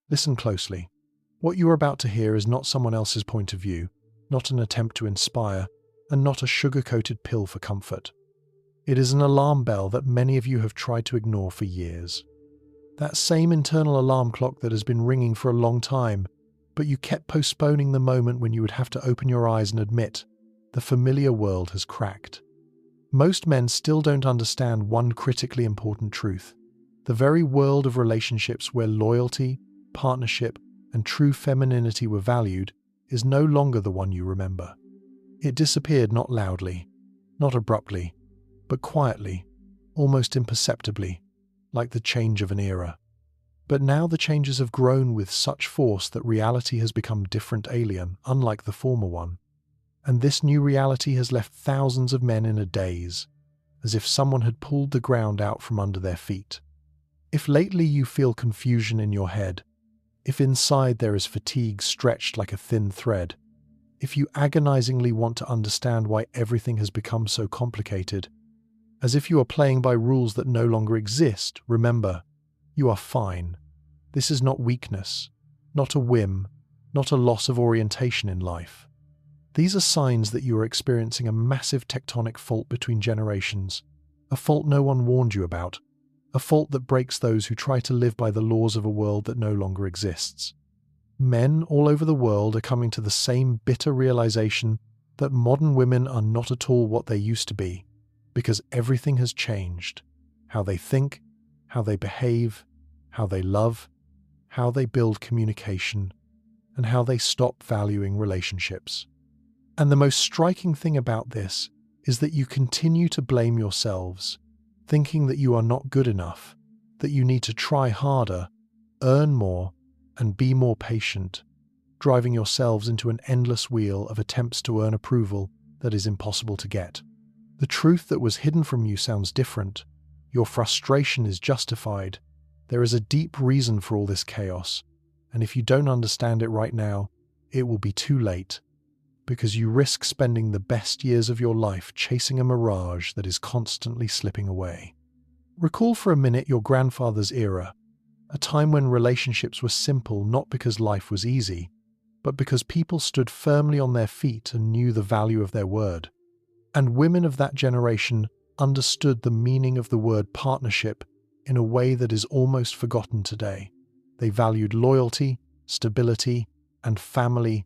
Listen closely. What you are about to hear is not someone else's point of view, not an attempt to inspire, and not a sugar-coated pill for comfort. It is an alarm bell that many of you have tried to ignore for years. That same internal alarm clock that has been ringing for a long time, but you kept postponing the moment when you would have to open your eyes and admit, the familiar world has cracked. Most men still don't understand one critically important truth. The very world of relationships where loyalty, partnership, and true femininity were valued is no longer the one you remember. It disappeared not loudly, not abruptly, but quietly, almost imperceptibly, like the change of an era. But now the changes have grown with such force that reality has become different, alien, unlike the former one. And this new reality has left thousands of men in a daze, as if someone had pulled the ground out from under their feet. If lately you feel confusion in your head, if inside there is fatigue stretched like a thin thread, if you agonizingly want to understand why everything has become so complicated, as if you are playing by rules that no longer exist, remember, you are fine. This is not weakness, not a whim, not a loss of orientation in life. These are signs that you are experiencing a massive tectonic fault between generations, a fault no one warned you about, a fault that breaks those who try to live by the laws of a world that no longer exists. Men all over the world are coming to the same bitter realization that modern women are not at all what they used to be, because everything has changed. How they think, how they behave, how they love, how they build communication, and how they stop valuing relationships. And the most striking thing about this is that you continue to blame yourselves, thinking that you are not good enough, that you need to try harder, earn more, and be more patient, driving yourselves into an endless wheel of attempts to earn approval that is impossible to get. The truth that was hidden from you sounds different. Your frustration is justified. There is a deep reason for all this chaos, and if you don't understand it right now, it will be too late, because you risk spending the best years of your life chasing a mirage that is constantly slipping away. Recall for a minute your grandfather's era, a time when relationships were simple not because life was easy, but because people stood firmly on their feet and knew the value of their word. And women of that generation understood the meaning of the word partnership in a way that is almost forgotten today. They valued loyalty, stability, and family,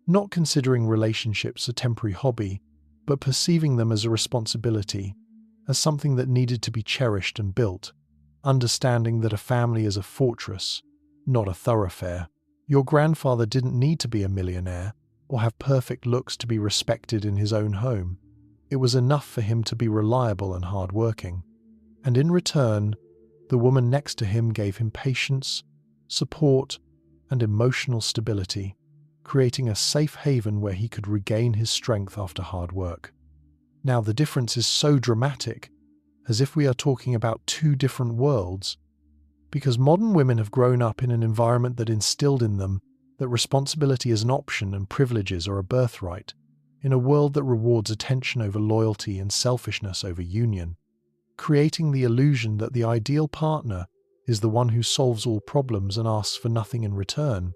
not considering relationships a temporary hobby, but perceiving them as a responsibility, as something that needed to be cherished and built, understanding that a family is a fortress, not a thoroughfare. Your grandfather didn't need to be a millionaire or have perfect looks to be respected in his own home. It was enough for him to be reliable and hardworking. And in return, the woman next to him gave him patience, support, and emotional stability, creating a safe haven where he could regain his strength after hard work. Now the difference is so dramatic, as if we are talking about two different worlds, because modern women have grown up in an environment that instilled in them that responsibility is an option and privileges are a birthright, in a world that rewards attention over loyalty and selfishness over union, creating the illusion that the ideal partner is the one who solves all problems and asks for nothing in return.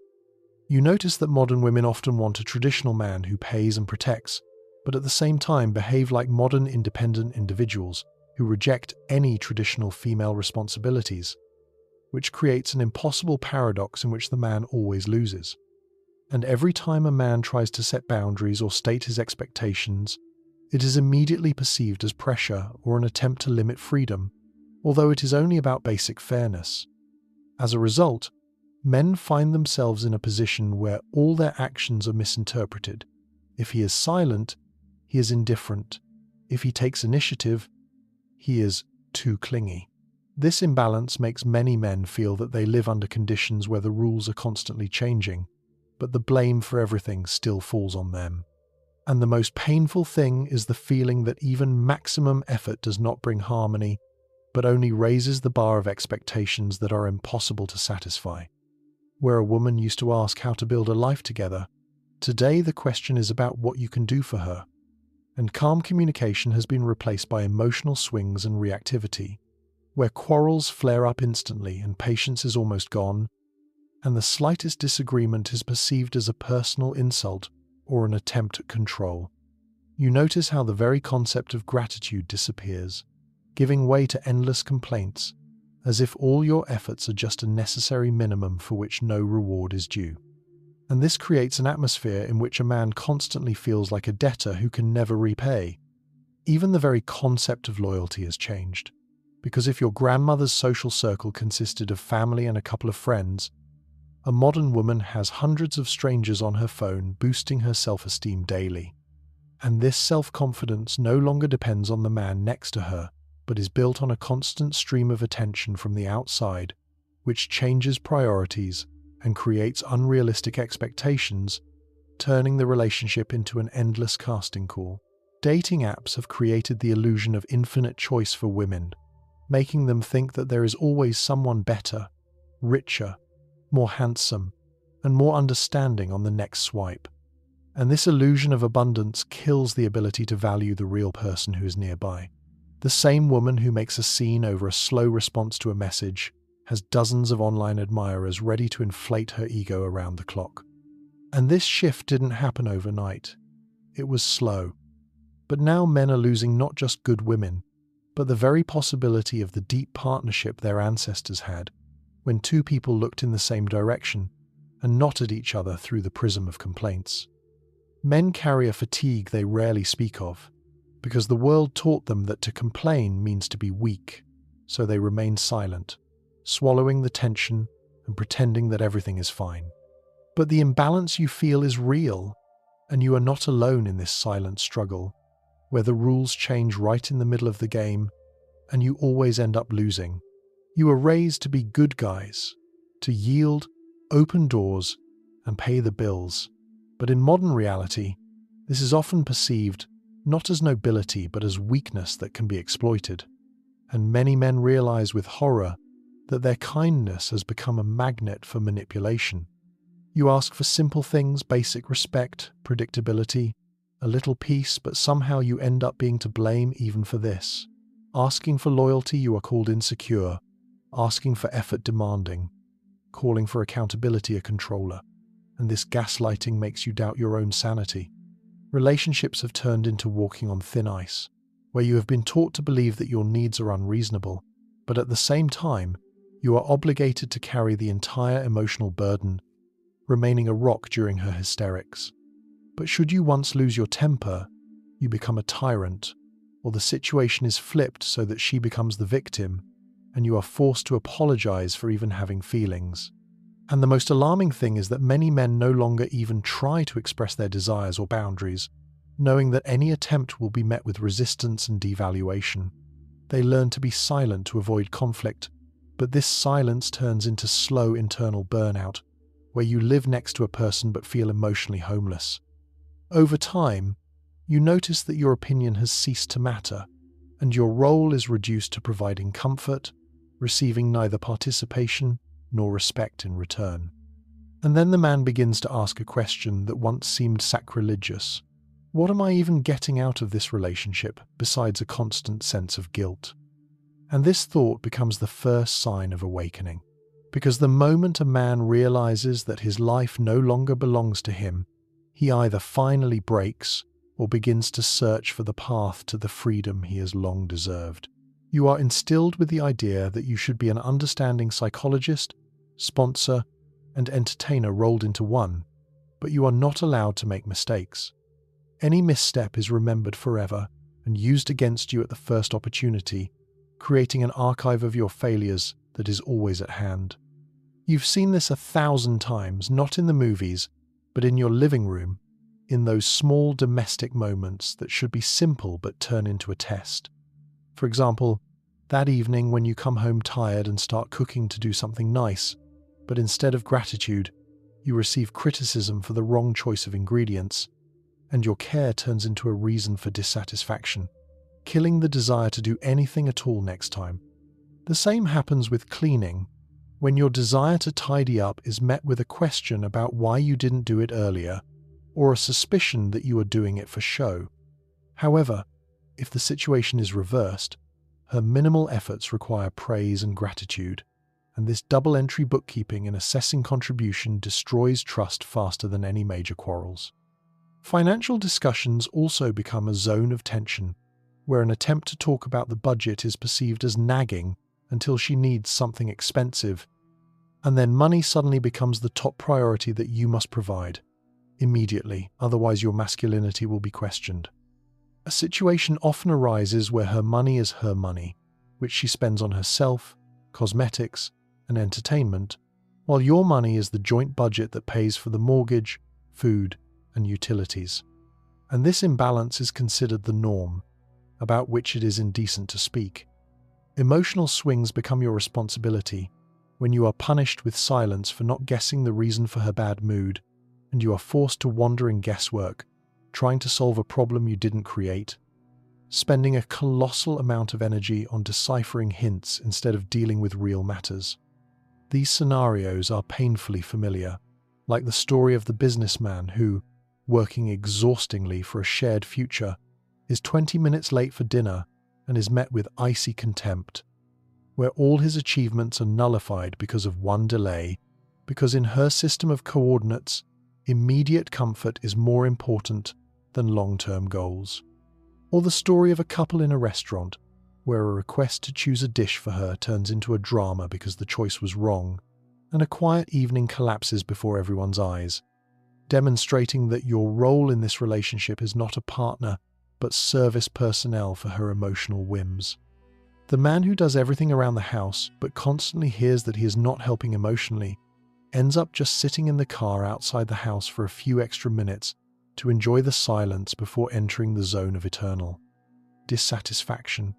You notice that modern women often want a traditional man who pays and protects, but at the same time behave like modern independent individuals who reject any traditional female responsibilities, which creates an impossible paradox in which the man always loses. And every time a man tries to set boundaries or state his expectations, it is immediately perceived as pressure or an attempt to limit freedom, although it is only about basic fairness. As a result, men find themselves in a position where all their actions are misinterpreted. If he is silent, he is indifferent. If he takes initiative, he is too clingy. This imbalance makes many men feel that they live under conditions where the rules are constantly changing, but the blame for everything still falls on them. And the most painful thing is the feeling that even maximum effort does not bring harmony, but only raises the bar of expectations that are impossible to satisfy. Where a woman used to ask how to build a life together, today the question is about what you can do for her. And calm communication has been replaced by emotional swings and reactivity. Where quarrels flare up instantly and patience is almost gone, and the slightest disagreement is perceived as a personal insult or an attempt at control. You notice how the very concept of gratitude disappears, giving way to endless complaints, as if all your efforts are just a necessary minimum for which no reward is due. And this creates an atmosphere in which a man constantly feels like a debtor who can never repay. Even the very concept of loyalty has changed, because if your grandmother's social circle consisted of family and a couple of friends, a modern woman has hundreds of strangers on her phone boosting her self-esteem daily. And this self-confidence no longer depends on the man next to her, but is built on a constant stream of attention from the outside, which changes priorities and creates unrealistic expectations, turning the relationship into an endless casting call. Dating apps have created the illusion of infinite choice for women, making them think that there is always someone better, richer, more handsome, and more understanding on the next swipe. And this illusion of abundance kills the ability to value the real person who is nearby. The same woman who makes a scene over a slow response to a message has dozens of online admirers ready to inflate her ego around the clock. And this shift didn't happen overnight. It was slow. But now men are losing not just good women, but the very possibility of the deep partnership their ancestors had when two people looked in the same direction and not at each other through the prism of complaints. Men carry a fatigue they rarely speak of, because the world taught them that to complain means to be weak, so they remain silent, swallowing the tension and pretending that everything is fine. But the imbalance you feel is real, and you are not alone in this silent struggle, where the rules change right in the middle of the game, and you always end up losing. You are raised to be good guys, to yield, open doors, and pay the bills. But in modern reality, this is often perceived not as nobility but as weakness that can be exploited. And many men realize with horror that their kindness has become a magnet for manipulation. You ask for simple things, basic respect, predictability, a little peace, but somehow you end up being to blame even for this. Asking for loyalty, you are called insecure. Asking for effort, demanding. Calling for accountability, a controller. And this gaslighting makes you doubt your own sanity. Relationships have turned into walking on thin ice, where you have been taught to believe that your needs are unreasonable, but at the same time, you are obligated to carry the entire emotional burden, remaining a rock during her hysterics. But should you once lose your temper, you become a tyrant, or the situation is flipped so that she becomes the victim, and you are forced to apologize for even having feelings. And the most alarming thing is that many men no longer even try to express their desires or boundaries, knowing that any attempt will be met with resistance and devaluation. They learn to be silent to avoid conflict, but this silence turns into slow internal burnout, where you live next to a person but feel emotionally homeless. Over time, you notice that your opinion has ceased to matter, and your role is reduced to providing comfort, receiving neither participation nor respect in return. And then the man begins to ask a question that once seemed sacrilegious. What am I even getting out of this relationship besides a constant sense of guilt? And this thought becomes the first sign of awakening, because the moment a man realizes that his life no longer belongs to him, he either finally breaks or begins to search for the path to the freedom he has long deserved. You are instilled with the idea that you should be an understanding psychologist, sponsor, and entertainer rolled into one, but you are not allowed to make mistakes. Any misstep is remembered forever and used against you at the first opportunity, creating an archive of your failures that is always at hand. You've seen this 1,000 times, not in the movies, but in your living room, in those small domestic moments that should be simple but turn into a test. For example, that evening when you come home tired and start cooking to do something nice, but instead of gratitude, you receive criticism for the wrong choice of ingredients, and your care turns into a reason for dissatisfaction, killing the desire to do anything at all next time. The same happens with cleaning, when your desire to tidy up is met with a question about why you didn't do it earlier, or a suspicion that you are doing it for show. However, if the situation is reversed, her minimal efforts require praise and gratitude. and this double-entry bookkeeping and assessing contribution destroys trust faster than any major quarrels. Financial discussions also become a zone of tension, where an attempt to talk about the budget is perceived as nagging until she needs something expensive, and then money suddenly becomes the top priority that you must provide immediately, otherwise your masculinity will be questioned. A situation often arises where her money is her money, which she spends on herself, cosmetics, and entertainment, while your money is the joint budget that pays for the mortgage, food, and utilities. And this imbalance is considered the norm, about which it is indecent to speak. Emotional swings become your responsibility when you are punished with silence for not guessing the reason for her bad mood, and you are forced to wander in guesswork, trying to solve a problem you didn't create, spending a colossal amount of energy on deciphering hints instead of dealing with real matters. These scenarios are painfully familiar, like the story of the businessman who, working exhaustingly for a shared future, is 20 minutes late for dinner and is met with icy contempt, where all his achievements are nullified because of one delay, because in her system of coordinates, immediate comfort is more important than long-term goals. Or the story of a couple in a restaurant, where a request to choose a dish for her turns into a drama because the choice was wrong, and a quiet evening collapses before everyone's eyes, demonstrating that your role in this relationship is not a partner, but service personnel for her emotional whims. The man who does everything around the house, but constantly hears that he is not helping emotionally, ends up just sitting in the car outside the house for a few extra minutes to enjoy the silence before entering the zone of eternal dissatisfaction.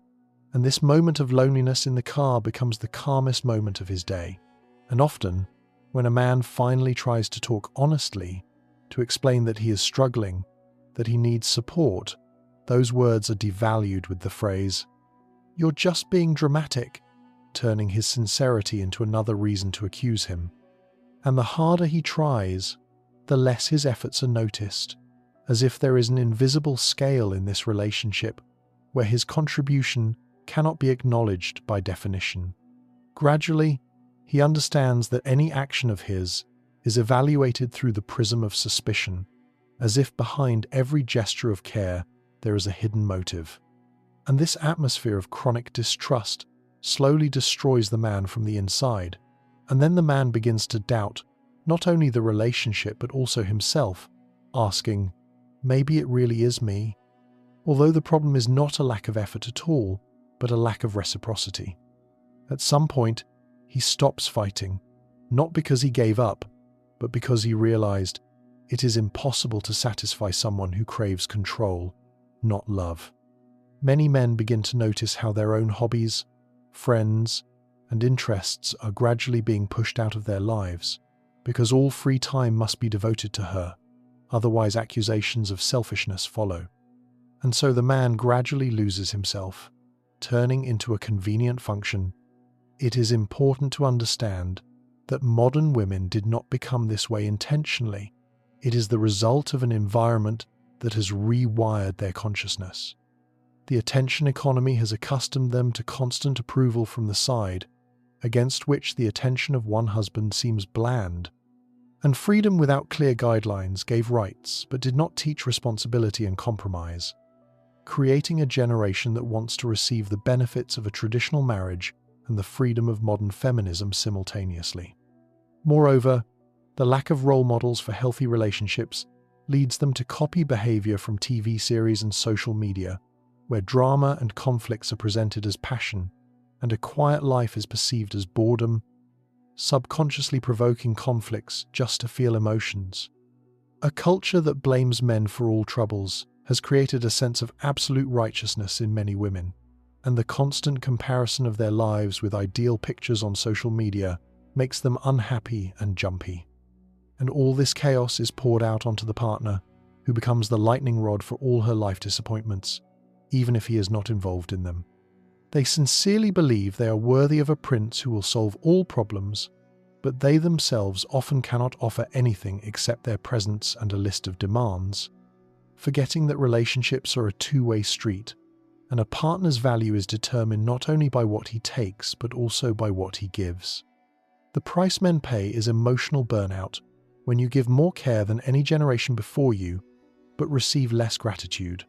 And this moment of loneliness in the car becomes the calmest moment of his day. And often, when a man finally tries to talk honestly, to explain that he is struggling, that he needs support, those words are devalued with the phrase, "You're just being dramatic," turning his sincerity into another reason to accuse him. And the harder he tries, the less his efforts are noticed, as if there is an invisible scale in this relationship where his contribution cannot be acknowledged by definition. Gradually, he understands that any action of his is evaluated through the prism of suspicion, as if behind every gesture of care there is a hidden motive. And this atmosphere of chronic distrust slowly destroys the man from the inside, and then the man begins to doubt not only the relationship but also himself, asking, maybe it really is me? Although the problem is not a lack of effort at all, but a lack of reciprocity. At some point, he stops fighting, not because he gave up, but because he realized it is impossible to satisfy someone who craves control, not love. Many men begin to notice how their own hobbies, friends, and interests are gradually being pushed out of their lives, because all free time must be devoted to her, otherwise accusations of selfishness follow. And so the man gradually loses himself, turning into a convenient function. It is important to understand that modern women did not become this way intentionally. It is the result of an environment that has rewired their consciousness. The attention economy has accustomed them to constant approval from the side, against which the attention of one husband seems bland. And freedom without clear guidelines gave rights, but did not teach responsibility and compromise, creating a generation that wants to receive the benefits of a traditional marriage and the freedom of modern feminism simultaneously. Moreover, the lack of role models for healthy relationships leads them to copy behavior from TV series and social media, where drama and conflicts are presented as passion, and a quiet life is perceived as boredom, subconsciously provoking conflicts just to feel emotions. A culture that blames men for all troubles has created a sense of absolute righteousness in many women, and the constant comparison of their lives with ideal pictures on social media makes them unhappy and jumpy. And all this chaos is poured out onto the partner, who becomes the lightning rod for all her life disappointments, even if he is not involved in them. They sincerely believe they are worthy of a prince who will solve all problems, but they themselves often cannot offer anything except their presence and a list of demands, forgetting that relationships are a two-way street, and a partner's value is determined not only by what he takes, but also by what he gives. The price men pay is emotional burnout, when you give more care than any generation before you, but receive less gratitude.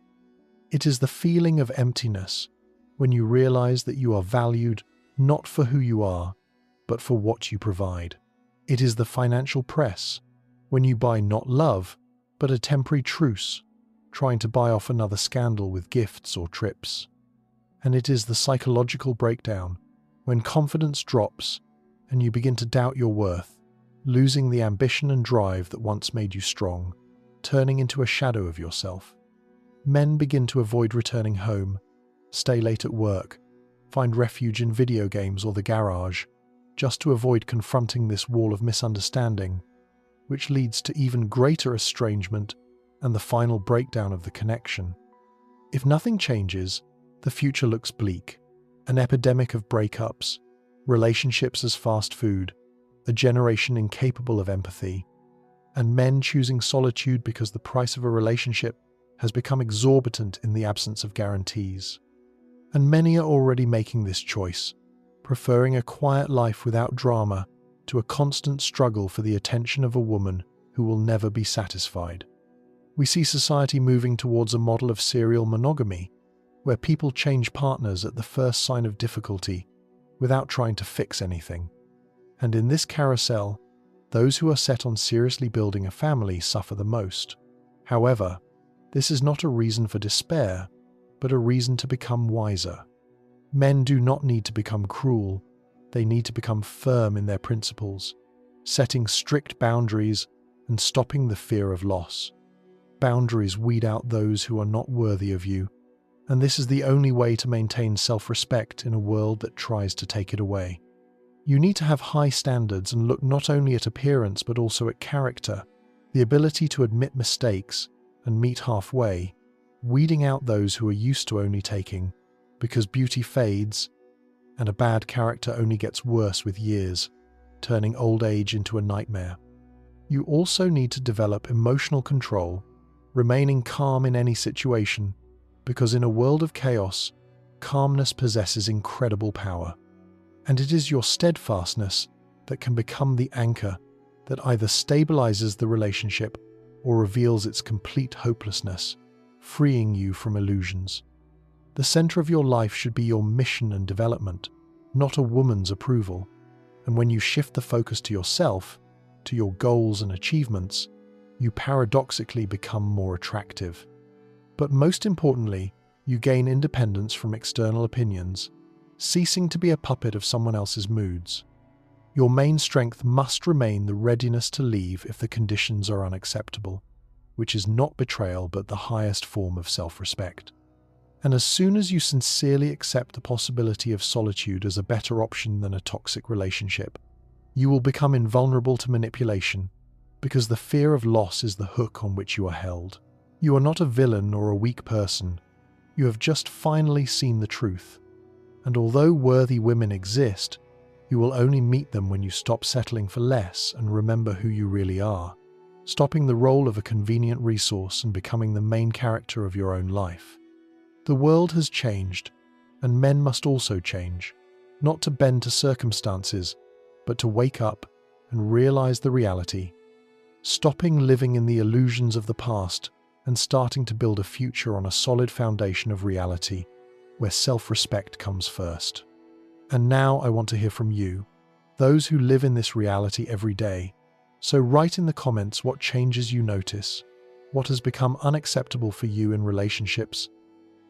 It is the feeling of emptiness, when you realize that you are valued not for who you are, but for what you provide. It is the financial press, when you buy not love, but a temporary truce, trying to buy off another scandal with gifts or trips. And it is the psychological breakdown, when confidence drops and you begin to doubt your worth, losing the ambition and drive that once made you strong, turning into a shadow of yourself. Men begin to avoid returning home, stay late at work, find refuge in video games or the garage, just to avoid confronting this wall of misunderstanding, which leads to even greater estrangement and the final breakdown of the connection. If nothing changes, the future looks bleak. An epidemic of breakups, relationships as fast food, a generation incapable of empathy, and men choosing solitude because the price of a relationship has become exorbitant in the absence of guarantees. And many are already making this choice, preferring a quiet life without drama to a constant struggle for the attention of a woman who will never be satisfied. We see society moving towards a model of serial monogamy, where people change partners at the first sign of difficulty without trying to fix anything. And in this carousel, those who are set on seriously building a family suffer the most. However, this is not a reason for despair, but a reason to become wiser. Men do not need to become cruel, they need to become firm in their principles, setting strict boundaries and stopping the fear of loss. Boundaries weed out those who are not worthy of you, and this is the only way to maintain self-respect in a world that tries to take it away. You need to have high standards and look not only at appearance but also at character, the ability to admit mistakes and meet halfway, weeding out those who are used to only taking, because beauty fades and a bad character only gets worse with years, turning old age into a nightmare. You also need to develop emotional control, remaining calm in any situation, because in a world of chaos, calmness possesses incredible power. And it is your steadfastness that can become the anchor that either stabilizes the relationship or reveals its complete hopelessness, freeing you from illusions. The center of your life should be your mission and development, not a woman's approval. And when you shift the focus to yourself, to your goals and achievements, you paradoxically become more attractive. But most importantly, you gain independence from external opinions, ceasing to be a puppet of someone else's moods. Your main strength must remain the readiness to leave if the conditions are unacceptable, which is not betrayal but the highest form of self-respect. And as soon as you sincerely accept the possibility of solitude as a better option than a toxic relationship, you will become invulnerable to manipulation, because the fear of loss is the hook on which you are held. You are not a villain or a weak person. You have just finally seen the truth. And although worthy women exist, you will only meet them when you stop settling for less and remember who you really are, stopping the role of a convenient resource and becoming the main character of your own life. The world has changed, and men must also change, not to bend to circumstances, but to wake up and realize the reality, stopping living in the illusions of the past and starting to build a future on a solid foundation of reality, where self-respect comes first. And now I want to hear from you, those who live in this reality every day. So write in the comments what changes you notice, what has become unacceptable for you in relationships,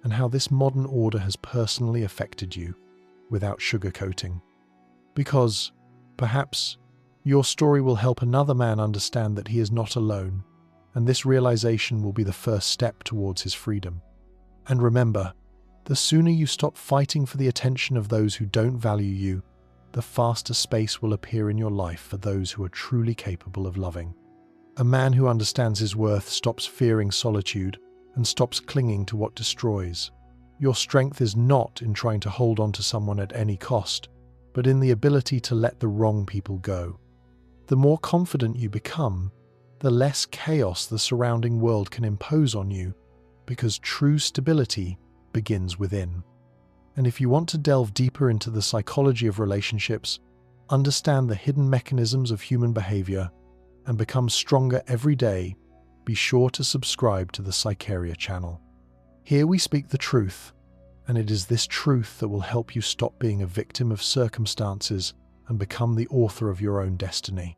and how this modern order has personally affected you, without sugarcoating. Because, perhaps, your story will help another man understand that he is not alone, and this realization will be the first step towards his freedom. And remember, the sooner you stop fighting for the attention of those who don't value you, the faster space will appear in your life for those who are truly capable of loving. A man who understands his worth stops fearing solitude and stops clinging to what destroys. Your strength is not in trying to hold on to someone at any cost, but in the ability to let the wrong people go. The more confident you become, the less chaos the surrounding world can impose on you, because true stability begins within. And if you want to delve deeper into the psychology of relationships, understand the hidden mechanisms of human behavior, and become stronger every day, be sure to subscribe to the Psycheria channel. Here we speak the truth, and it is this truth that will help you stop being a victim of circumstances and become the author of your own destiny.